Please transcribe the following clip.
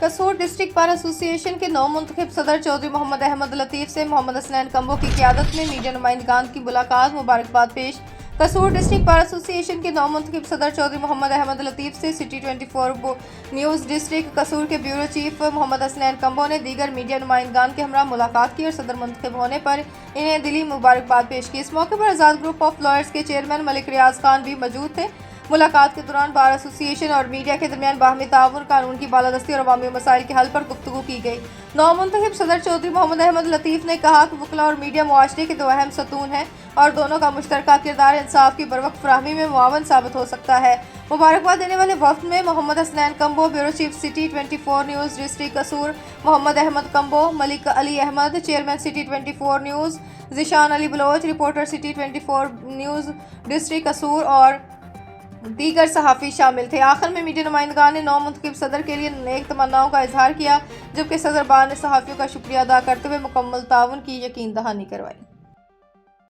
कसोर district bar association के नौ मुंतखब सदर चौधरी मोहम्मद अहमद लतीफ़ से मोहम्मद हसनैन कम्बो की क़ियादत में मीडिया नुमाइंदगान की मुलाकात, मुबारकबाद पेश। कसोर डिस्ट्रिक्ट बार एसोसिएशन के नौ मुंतखब सदर चौधरी मोहम्मद अहमद लतीफ़ से सिटी 24 न्यूज़ डिस्ट्रिक्ट कसूर के ब्यूरो चीफ मोहम्मद हसनैन कम्बो ने दीगर मीडिया नुमाइंदगान के हमरा मुलाकात की और सदर मुंतखब होने पर इन्हें दिली मुबारकबाद पेश की। इस मौके पर आज़ाद ग्रुप ऑफ लॉयर्स के चेयरमैन मलिक रियाज खान भी मौजूद थे। मुलाकात के दौरान बार एसोसिएशन और मीडिया के दरमियान बाहमी ताउन, कानून की बालादस्ती और अवामी मसाइल के हल पर गुफ्तगू की गई। नौ मुंतखब सदर चौधरी मोहम्मद अहमद लतीफ़ ने कहा कि वकला और मीडिया मुआशरे के दो अहम सतून हैं और दोनों का मुश्तरका किरदार इंसाफ की बरवक्त फराहमी में मुआवन साबित हो सकता है। मुबारकबाद देने वाले वफ्द में Muhammad Hasnain Kamboh, bureau chief City 24 News district Kasur, Muhammad Ahmad Kamboh, Malik Ali Ahmad, chairman City 24 News, Zeeshan Ali Baloch, reporter City 24 News district Kasur और दीगर सहाफ़ी शामिल थे। आखिर में मीडिया नुमाइंदगान ने नौ मुंतखब सदर के लिए नेक तमन्नाओं का इजहार किया, जबकि सदर बार ने सहाफ़ियों का शुक्रिया अदा करते हुए मुकम्मल ताउन की यकीन दहानी करवाई।